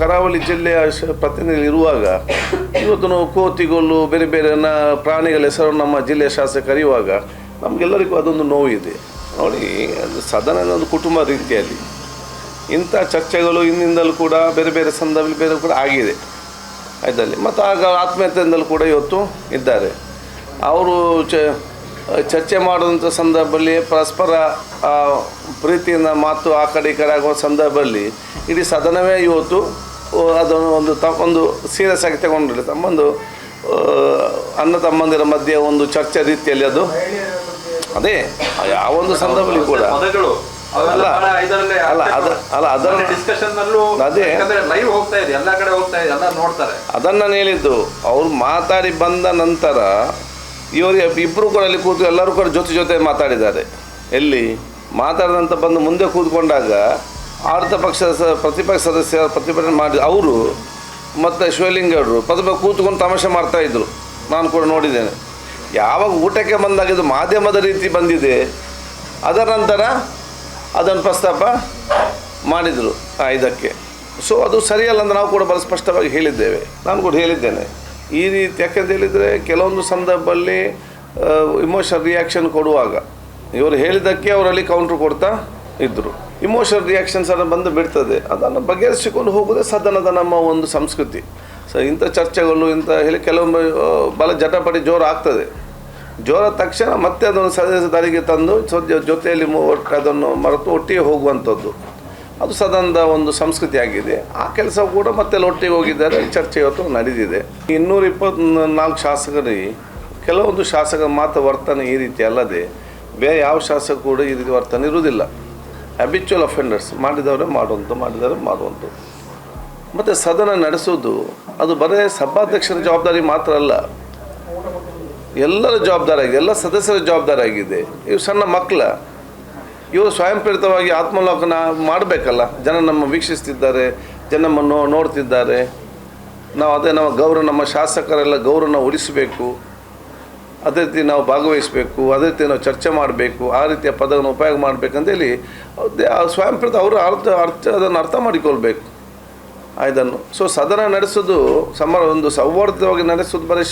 ಕರಾವಳಿ ಜಿಲ್ಲೆಯ ಪ್ರತಿನಿಧಿ ಇರುವಾಗ ಇವತ್ತು ನಾವು ಕೋತಿಗೊಲ್ಲು ಬೇರೆ ಬೇರೆ ಪ್ರಾಣಿಗಳ ಹೆಸರು ನಮ್ಮ ಜಿಲ್ಲೆಯ ಶಾಸಕ ಕರೆಯುವಾಗ ನಮಗೆಲ್ಲರಿಗೂ ಅದೊಂದು ನೋವಿದೆ. ನೋಡಿ, ಅದು ಸದನ ಒಂದು ಕುಟುಂಬ ರೀತಿಯಲ್ಲಿ ಇಂಥ ಚರ್ಚೆಗಳು ಹಿಂದಿಂದಲೂ ಕೂಡ ಬೇರೆ ಬೇರೆ ಸಂದರ್ಭದಲ್ಲಿ ಬೇರೆ ಕೂಡ ಆಗಿದೆ ಇದರಲ್ಲಿ. ಮತ್ತು ಆಗ ಆತ್ಮೀಯತೆಯಿಂದಲೂ ಕೂಡ ಇವತ್ತು ಇದ್ದಾರೆ. ಅವರು ಚರ್ಚೆ ಮಾಡುವಂಥ ಸಂದರ್ಭದಲ್ಲಿ ಪರಸ್ಪರ ಪ್ರೀತಿಯಿಂದ ಮಾತು ಆ ಕಡೆ ಈ ಕಡೆ ಆಗುವ ಸಂದರ್ಭದಲ್ಲಿ ಇಡೀ ಸದನವೇ ಇವತ್ತು ಅದನ್ನು ಒಂದು ಸೀರಿಯಸ್ ಆಗಿ ತಗೊಂಡಿಲ್ಲ. ತಮ್ಮೊಂದು ಅಣ್ಣ ತಮ್ಮಂದಿರ ಮಧ್ಯೆ ಒಂದು ಚರ್ಚೆ ರೀತಿಯಲ್ಲಿ ಅದು ಅದೇ ಯಾವೊಂದು ಸಂದರ್ಭದಲ್ಲಿ ಕೂಡ ಅದನ್ನು ಹೇಳಿದ್ದು. ಅವ್ರು ಮಾತಾಡಿ ಬಂದ ನಂತರ ಇವರು ಇಬ್ಬರು ಕೂಡ ಅಲ್ಲಿ ಕೂತು ಎಲ್ಲರೂ ಕೂಡ ಜೊತೆ ಮಾತಾಡಿದ್ದಾರೆ. ಎಲ್ಲಿ ಮಾತಾಡಿದಂತ ಬಂದು ಮುಂದೆ ಕೂತ್ಕೊಂಡಾಗ ಆಡಳಿತ ಪಕ್ಷದ ಪ್ರತಿಪಕ್ಷ ಸದಸ್ಯರ ಪ್ರತಿಭಟನೆ ಮಾಡಿ ಅವರು ಮತ್ತು ಶಿವಲಿಂಗರು ಕೂತ್ಕೊಂಡು ತಮಾಷೆ ಮಾಡ್ತಾಯಿದ್ರು. ನಾನು ಕೂಡ ನೋಡಿದ್ದೇನೆ. ಯಾವಾಗ ಊಟಕ್ಕೆ ಬಂದಾಗ ಇದು ಮಾಧ್ಯಮದ ರೀತಿ ಬಂದಿದೆ, ಅದರ ನಂತರ ಅದನ್ನು ಪ್ರಸ್ತಾಪ ಮಾಡಿದರು ಇದಕ್ಕೆ. ಸೊ ಅದು ಸರಿಯಲ್ಲ ಅಂತ ನಾವು ಕೂಡ ಬಹಳ ಸ್ಪಷ್ಟವಾಗಿ ಹೇಳಿದ್ದೇವೆ. ನಾನು ಕೂಡ ಹೇಳಿದ್ದೇನೆ ಈ ರೀತಿ. ಯಾಕೆಂತ ಹೇಳಿದರೆ ಕೆಲವೊಂದು ಸಂದರ್ಭದಲ್ಲಿ ಇಮೋಷನಲ್ ರಿಯಾಕ್ಷನ್ ಕೊಡುವಾಗ ಇವರು ಹೇಳಿದ್ದಕ್ಕೆ ಅವರಲ್ಲಿ ಕೌಂಟ್ರ್ ಕೊಡ್ತಾ ಇದ್ದರು. ಇಮೋಷನಲ್ ರಿಯಾಕ್ಷನ್ಸ್ ಅನ್ನು ಬಂದು ಬಿಡ್ತದೆ. ಅದನ್ನು ಬಗೆಹರಿಸಿಕೊಂಡು ಹೋಗೋದೇ ಸದನದ ನಮ್ಮ ಒಂದು ಸಂಸ್ಕೃತಿ. ಸೊ ಇಂಥ ಚರ್ಚೆಗಳು ಇಂಥ ಹೇಳಿ ಕೆಲವೊಮ್ಮೆ ಬಹಳ ಜಟಾಪಟಿ ಜೋರು ಆಗ್ತದೆ. ಜೋರಾದ ತಕ್ಷಣ ಮತ್ತೆ ಅದನ್ನು ಸದಸ್ಯ ದಾರಿಗೆ ತಂದು ಜೊತೆಯಲ್ಲಿ ಅದನ್ನು ಮರೆತು ಒಟ್ಟಿಗೆ ಹೋಗುವಂಥದ್ದು ಅದು ಸದನದ ಒಂದು ಸಂಸ್ಕೃತಿ ಆಗಿದೆ. ಆ ಕೆಲಸ ಕೂಡ ಮತ್ತೆ ಒಟ್ಟಿಗೆ ಹೋಗಿದ್ದಾರೆ. ಚರ್ಚೆ ಇವತ್ತು ನಡೆದಿದೆ. 224 ಶಾಸಕರಿಗೆ ಕೆಲವೊಂದು ಶಾಸಕರ ಮಾತು ವರ್ತನೆ ಈ ರೀತಿ ಅಲ್ಲದೆ ಬೇರೆ ಯಾವ ಶಾಸಕ ಕೂಡ ಈ ರೀತಿ ವರ್ತನೆ ಇರುವುದಿಲ್ಲ. ಹ್ಯಾಬಿಚುವಲ್ ಅಫೆಂಡರ್ಸ್ ಮಾಡಿದವರೇ ಮಾಡುವಂಥದ್ದು. ಮತ್ತು ಸದನ ನಡೆಸೋದು ಅದು ಬರೀ ಸಭಾಧ್ಯಕ್ಷರ ಜವಾಬ್ದಾರಿ ಮಾತ್ರ ಅಲ್ಲ, ಎಲ್ಲರ ಜವಾಬ್ದಾರಿ ಆಗಿದೆ, ಎಲ್ಲ ಸದಸ್ಯರ ಜವಾಬ್ದಾರಿ ಆಗಿದೆ. ಇವು ಸಣ್ಣ ಮಕ್ಕಳ ಇವರು ಸ್ವಯಂ ಪ್ರೇರಿತವಾಗಿ ಆತ್ಮಲೋಕನ ಮಾಡಬೇಕಲ್ಲ. ಜನ ನಮ್ಮ ವೀಕ್ಷಿಸ್ತಿದ್ದಾರೆ, ಜನ ನಮ್ಮನ್ನು ನೋಡ್ತಿದ್ದಾರೆ. ನಾವು ಅದೇ ನಮ್ಮ ಶಾಸಕರೆಲ್ಲ ಗೌರವನ ಉಳಿಸಬೇಕು, ಅದೇ ರೀತಿ ನಾವು ಭಾಗವಹಿಸಬೇಕು, ಅದೇ ರೀತಿ ನಾವು ಚರ್ಚೆ ಮಾಡಬೇಕು, ಆ ರೀತಿಯ ಪದವನ್ನು ಉಪಯೋಗ ಮಾಡಬೇಕಂತೇಳಿ ಸ್ವಯಂ ಪ್ರೇರಿತ ಅವರು ಅದನ್ನು ಅರ್ಥ ಮಾಡಿಕೊಳ್ಬೇಕು ಇದನ್ನು. ಸೊ ಸದನ ನಡೆಸೋದು ಒಂದು ಸೌಹಾರ್ದವಾಗಿ ನಡೆಸೋದು ಬರೀ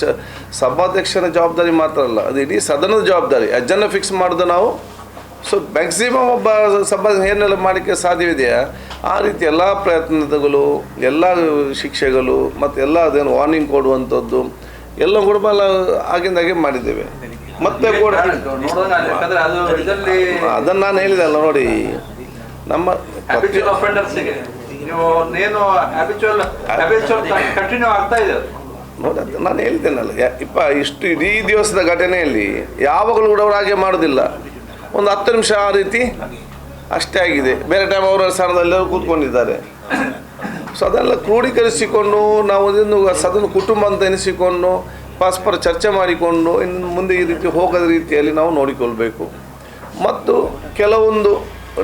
ಸಭಾಧ್ಯಕ್ಷನ ಜವಾಬ್ದಾರಿ ಮಾತ್ರ ಅಲ್ಲ, ಅದು ಇಡೀ ಸದನದ ಜವಾಬ್ದಾರಿ. ಅಜ್ಜನ್ನು ಫಿಕ್ಸ್ ಮಾಡೋದು ನಾವು. ಸೊ ಮ್ಯಾಕ್ಸಿಮಮ್ ಒಬ್ಬ ಏನೆಲ್ಲ ಮಾಡೋಕ್ಕೆ ಸಾಧ್ಯವಿದೆಯಾ ಆ ರೀತಿ ಎಲ್ಲ ಪ್ರಯತ್ನಗಳು, ಎಲ್ಲ ಶಿಕ್ಷೆಗಳು ಮತ್ತು ಎಲ್ಲ ಅದೇನು ವಾರ್ನಿಂಗ್ ಕೊಡುವಂಥದ್ದು ಎಲ್ಲ ಕೂಡ ಆಗಿಂದಾಗೆ ಮಾಡಿದ್ದೇವೆ. ಮತ್ತೆ ಕೂಡ ಅದನ್ನು ನಾನು ಹೇಳಿದೆ ಅಲ್ಲ, ನೋಡಿ ನಮ್ಮ ನೋಡಿ ನಾನು ಹೇಳಿದ್ದೇನಲ್ಲ ಇಷ್ಟು ಇಡೀ ದಿವಸದ ಘಟನೆಯಲ್ಲಿ ಯಾವಾಗಲೂ ಕೂಡ ಅವರು ಹಾಗೆ ಮಾಡೋದಿಲ್ಲ. ಒಂದು 10 ನಿಮಿಷ ಆ ರೀತಿ ಅಷ್ಟೇ ಆಗಿದೆ. ಬೇರೆ ಟೈಮ್ ಅವರ ಸ್ಥಾನದಲ್ಲೆಲ್ಲರೂ ಕೂತ್ಕೊಂಡಿದ್ದಾರೆ. ಸೊ ಅದೆಲ್ಲ ಕ್ರೋಢೀಕರಿಸಿಕೊಂಡು ನಾವು ಇದನ್ನು ಸದನ ಕುಟುಂಬ ಅಂತ ಎನಿಸಿಕೊಂಡು ಪರಸ್ಪರ ಚರ್ಚೆ ಮಾಡಿಕೊಂಡು ಇನ್ನು ಮುಂದೆ ಈ ರೀತಿ ಹೋಗದ ರೀತಿಯಲ್ಲಿ ನಾವು ನೋಡಿಕೊಳ್ಬೇಕು. ಮತ್ತು ಕೆಲವೊಂದು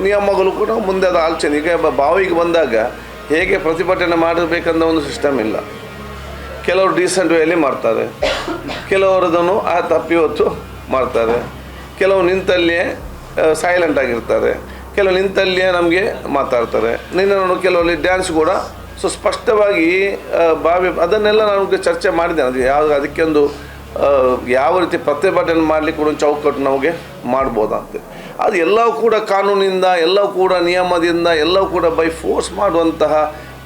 ನಿಯಮಗಳು ಕೂಡ ಮುಂದೆ ಅದು ಆಲೋಚನೆ. ಈಗ ಬಾವಿಗೆ ಬಂದಾಗ ಹೇಗೆ ಪ್ರತಿಭಟನೆ ಮಾಡಬೇಕನ್ನೋ ಒಂದು ಸಿಸ್ಟಮ್ ಇಲ್ಲ. ಕೆಲವರು ಡೀಸೆಂಟ್ ವೇಯಲ್ಲಿ ಮಾಡ್ತಾರೆ, ಕೆಲವರು ಅದನ್ನು ತಪ್ಪಿ ಹೊತ್ತು ಮಾಡ್ತಾರೆ, ಕೆಲವು ನಿಂತಲ್ಲಿಯೇ ಸೈಲೆಂಟ್ ಆಗಿರ್ತಾರೆ, ಕೆಲವು ನಿಂತಲ್ಲಿಯೇ ನಮಗೆ ಮಾತಾಡ್ತಾರೆ. ನಿನ್ನ ಕೆಲವಲ್ಲಿ ಡ್ಯಾನ್ಸ್ ಕೂಡ. ಸೊ ಸ್ಪಷ್ಟವಾಗಿ ಅದನ್ನೆಲ್ಲ ನಾನು ಚರ್ಚೆ ಮಾಡಿದ್ದೇನೆ. ಅದು ಅದಕ್ಕೊಂದು ಯಾವ ರೀತಿ ಪ್ರತಿಭಟನೆ ಮಾಡಲಿಕ್ಕೆ ಕೂಡ ಒಂದು ಚೌಕಟ್ಟು ನಮಗೆ ಮಾಡ್ಬೋದಂತೆ. ಅದು ಎಲ್ಲವೂ ಕೂಡ ಕಾನೂನಿಂದ, ಎಲ್ಲವೂ ಕೂಡ ನಿಯಮದಿಂದ, ಎಲ್ಲವೂ ಕೂಡ ಬೈ ಫೋರ್ಸ್ ಮಾಡುವಂತಹ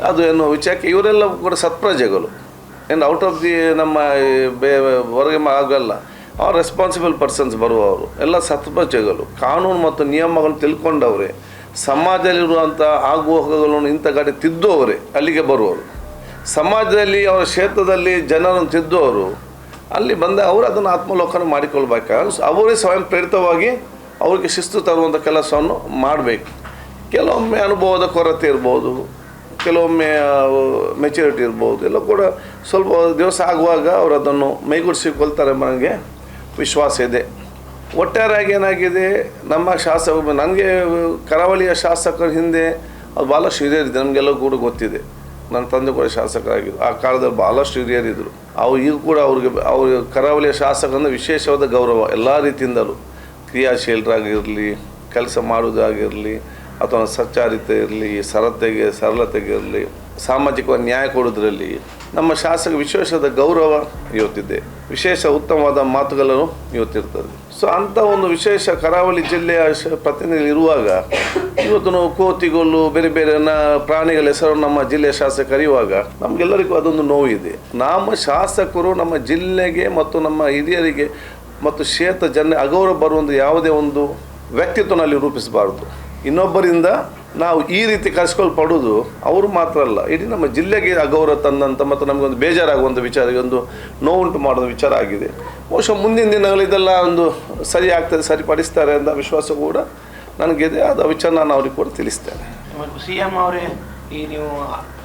ಅದು ಏನು ವಿಚಾರಕ್ಕೆ ಇವರೆಲ್ಲವೂ ಕೂಡ ಸತ್ಪ್ರಜೆಗಳು. ಏನು ಔಟ್ ಆಫ್ ದಿ ನಮ್ಮ ಹೊರಗೆ ಆಗಲ್ಲ. ಅವ್ರು ರೆಸ್ಪಾನ್ಸಿಬಲ್ ಪರ್ಸನ್ಸ್ ಬರುವವರು ಎಲ್ಲ ಸತ್ಪ್ರಜೆಗಳು. ಕಾನೂನು ಮತ್ತು ನಿಯಮಗಳನ್ನು ತಿಳ್ಕೊಂಡವರೇ, ಸಮಾಜದಲ್ಲಿರುವಂಥ ಆಗುಹೋಗುಗಳನ್ನು ಇಂಥ ಗಾಡಿ ತಿದ್ದುವವರೇ ಅಲ್ಲಿಗೆ ಬರುವವರು. ಸಮಾಜದಲ್ಲಿ ಅವರ ಕ್ಷೇತ್ರದಲ್ಲಿ ಜನರನ್ನು ತಿದ್ದುವವರು ಅಲ್ಲಿ ಬಂದ ಅವರು ಅದನ್ನು ಆತ್ಮಲೋಕನ ಮಾಡಿಕೊಳ್ಬೇಕಾಗ ಅವರೇ ಸ್ವಯಂ ಪ್ರೇರಿತವಾಗಿ ಅವರಿಗೆ ಶಿಸ್ತು ತರುವಂಥ ಕೆಲಸವನ್ನು ಮಾಡಬೇಕು. ಕೆಲವೊಮ್ಮೆ ಅನುಭವದ ಕೊರತೆ ಇರ್ಬೋದು, ಕೆಲವೊಮ್ಮೆ ಮೆಚುರಿಟಿ ಇರ್ಬೋದು, ಎಲ್ಲ ಕೂಡ ಸ್ವಲ್ಪ ದಿವಸ ಆಗುವಾಗ ಅವರು ಅದನ್ನು ಮೈಗೂಡಿಸಿಕೊಳ್ತಾರೆ ಎಂಬ ನನಗೆ ವಿಶ್ವಾಸ ಇದೆ. ಒಟ್ಟಾರೆಯಾಗಿ ಏನಾಗಿದೆ, ನಮ್ಮ ನನಗೆ ಕರಾವಳಿಯ ಶಾಸಕರ ಹಿಂದೆ ಅದು ಭಾಳಷ್ಟು ಹಿರಿಯರಿದೆ. ನಮಗೆಲ್ಲ ಕೂಡ ಗೊತ್ತಿದೆ. ನನ್ನ ತಂದೆ ಕೂಡ ಶಾಸಕರಾಗಿದ್ದರು. ಆ ಕಾಲದಲ್ಲಿ ಭಾಳಷ್ಟು ಹಿರಿಯರಿದ್ದರು. ಈಗ ಕೂಡ ಅವ್ರಿಗೆ ಕರಾವಳಿಯ ಶಾಸಕರನ್ನು ವಿಶೇಷವಾದ ಗೌರವ ಎಲ್ಲ ರೀತಿಯಿಂದಲೂ. ಕ್ರಿಯಾಶೀಲರಾಗಿರಲಿ, ಕೆಲಸ ಮಾಡೋದಾಗಿರಲಿ, ಅಥವಾ ಸಚ್ಚಾರಿತೆ ಇರಲಿ, ಸರಳತೆಗೆ ಇರಲಿ, ಸಾಮಾಜಿಕ ನ್ಯಾಯ ಕೊಡೋದ್ರಲ್ಲಿ ನಮ್ಮ ಶಾಸಕ ವಿಶೇಷದ ಗೌರವ ಇವತ್ತಿದೆ, ವಿಶೇಷ ಉತ್ತಮವಾದ ಮಾತುಗಳನ್ನು ಇವತ್ತಿರ್ತದೆ. ಸೊ ಅಂಥ ಒಂದು ವಿಶೇಷ ಕರಾವಳಿ ಜಿಲ್ಲೆಯ ಪ್ರತಿನಿಧಿ ಇರುವಾಗ ಇವತ್ತು ನಾವು ಕೋತಿಗೊಲ್ಲು ಬೇರೆ ಬೇರೆ ಪ್ರಾಣಿಗಳ ಹೆಸರು ನಮ್ಮ ಜಿಲ್ಲೆಯ ಶಾಸಕ ಕರೆಯುವಾಗ ನಮಗೆಲ್ಲರಿಗೂ ಅದೊಂದು ನೋವಿದೆ. ನಮ್ಮ ಶಾಸಕರು ನಮ್ಮ ಜಿಲ್ಲೆಗೆ ಮತ್ತು ನಮ್ಮ ಹಿರಿಯರಿಗೆ ಮತ್ತು ಕ್ಷೇತ್ರ ಜನ ಅಗೌರವ ಬರುವಂಥ ಯಾವುದೇ ಒಂದು ವ್ಯಕ್ತಿತ್ವನಲ್ಲಿ ರೂಪಿಸಬಾರ್ದು. ಇನ್ನೊಬ್ಬರಿಂದ ನಾವು ಈ ರೀತಿ ಕರೆಸ್ಕೊಳ್ಪಡೋದು ಅವರು ಮಾತ್ರ ಅಲ್ಲ, ಇಡೀ ನಮ್ಮ ಜಿಲ್ಲೆಗೆ ಅಗೌರವ ತಂದಂಥ ಮತ್ತು ನಮಗೊಂದು ಬೇಜಾರಾಗುವಂಥ ವಿಚಾರ, ಒಂದು ನೋವುಂಟು ಮಾಡುವ ವಿಚಾರ ಆಗಿದೆ. ಬಹುಶಃ ಮುಂದಿನ ದಿನಗಳು ಇದೆಲ್ಲ ಒಂದು ಸರಿ ಆಗ್ತದೆ, ಸರಿಪಡಿಸ್ತಾರೆ ಅಂತ ವಿಶ್ವಾಸ ಕೂಡ ನನಗಿದೆ. ಅದು ವಿಚಾರ ನಾನು ಅವ್ರಿಗೆ ಕೂಡ ತಿಳಿಸ್ತೇನೆ. CM ಅವರೇ, ಈ ನೀವು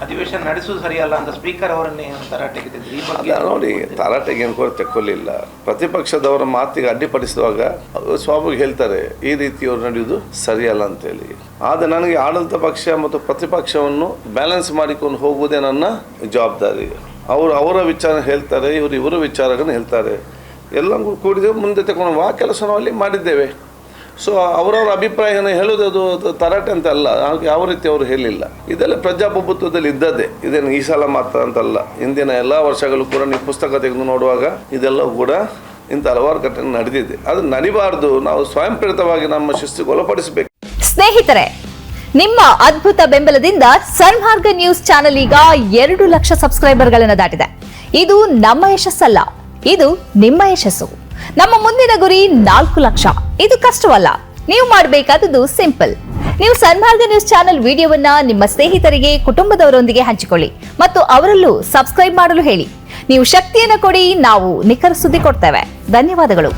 ಅಧಿವೇಶನ ನಡೆಸುವುದು ಸರಿಯಲ್ಲ ಅಂತ ಸ್ಪೀಕರ್ ಅವರನ್ನೇ ತರಾಟೆಗೆ ತೆಗೆದು ನೋಡಿ, ತರಾಟೆಗೆ ಏನು ಕೂಡ ತೆಕ್ಕೊಳ್ಳಿಲ್ಲ. ಪ್ರತಿಪಕ್ಷದವರ ಮಾತಿಗೆ ಅಡ್ಡಿಪಡಿಸುವಾಗ ಸ್ವಾಭಾವಿಕ ಹೇಳ್ತಾರೆ ಈ ರೀತಿಯವರು ನಡೆಯುವುದು ಸರಿಯಲ್ಲ ಅಂತೇಳಿ. ಆದರೆ ನನಗೆ ಆಡಳಿತ ಪಕ್ಷ ಮತ್ತು ಪ್ರತಿಪಕ್ಷವನ್ನು ಬ್ಯಾಲೆನ್ಸ್ ಮಾಡಿಕೊಂಡು ಹೋಗುವುದೇ ನನ್ನ ಜವಾಬ್ದಾರಿ. ಅವರ ವಿಚಾರ ಹೇಳ್ತಾರೆ, ಇವರ ವಿಚಾರಗಳನ್ನು ಹೇಳ್ತಾರೆ, ಎಲ್ಲರೂ ಕೂಡಿದ ಮುಂದೆ ತಗೊಂಡು ಆ ಕೆಲಸ ನಾವು ಅಲ್ಲಿ ಮಾಡಿದ್ದೇವೆ. ಸೊ ಅವರವರ ಅಭಿಪ್ರಾಯವನ್ನು ಹೇಳೋದು ಅದು ತರಾಟೆ ಅಂತ ಅಲ್ಲ, ಯಾವ ರೀತಿ ಅವರು ಹೇಳಿಲ್ಲ. ಇದೆಲ್ಲ ಪ್ರಜಾಪ್ರಭುತ್ವದಲ್ಲಿ ಇದ್ದದ್ದೇ, ಇದೇನು ಈ ಸಲ ಮಾತ್ರ ಅಂತಲ್ಲ, ಹಿಂದಿನ ಎಲ್ಲ ವರ್ಷಗಳು ಕೂಡ ನೀವು ಪುಸ್ತಕ ತೆಗೆದು ನೋಡುವಾಗ ಇದೆಲ್ಲವೂ ಕೂಡ ಇಂಥ ಹಲವಾರು ಘಟನೆ ನಡೆದಿದೆ. ಅದು ನಡಿಬಾರ್ದು, ನಾವು ಸ್ವಯಂ ಪ್ರೇರಿತವಾಗಿ ನಮ್ಮ ಶಿಸ್ತಿಗೆ ಒಳಪಡಿಸಬೇಕು. ಸ್ನೇಹಿತರೆ, ನಿಮ್ಮ ಅದ್ಭುತ ಬೆಂಬಲದಿಂದ ಸನ್ಮಾರ್ಗ ನ್ಯೂಸ್ ಚಾನೆಲ್ ಈಗ 2 ಲಕ್ಷ ಸಬ್ಸ್ಕ್ರೈಬರ್ಗಳನ್ನು ದಾಟಿದೆ. ಇದು ನಮ್ಮ ಯಶಸ್ಸಲ್ಲ, ಇದು ನಿಮ್ಮ ಯಶಸ್ಸು. ನಮ್ಮ ಮುಂದಿನ ಗುರಿ 4 ಲಕ್ಷ. ಇದು ಕಷ್ಟವಲ್ಲ, ನೀವು ಮಾಡಬೇಕಾದದ್ದು ಸಿಂಪಲ್. ನೀವು ಸನ್ಮಾರ್ಗ ನ್ಯೂಸ್ ಚಾನೆಲ್ ವಿಡಿಯೋವನ್ನ ನಿಮ್ಮ ಸ್ನೇಹಿತರಿಗೆ, ಕುಟುಂಬದವರೊಂದಿಗೆ ಹಂಚಿಕೊಳ್ಳಿ ಮತ್ತು ಅವರಲ್ಲೂ ಸಬ್ಸ್ಕ್ರೈಬ್ ಮಾಡಲು ಹೇಳಿ. ನೀವು ಶಕ್ತಿಯನ್ನು ಕೊಡಿ, ನಾವು ನಿಖರ ಸುದ್ದಿ ಕೊಡ್ತೇವೆ. ಧನ್ಯವಾದಗಳು.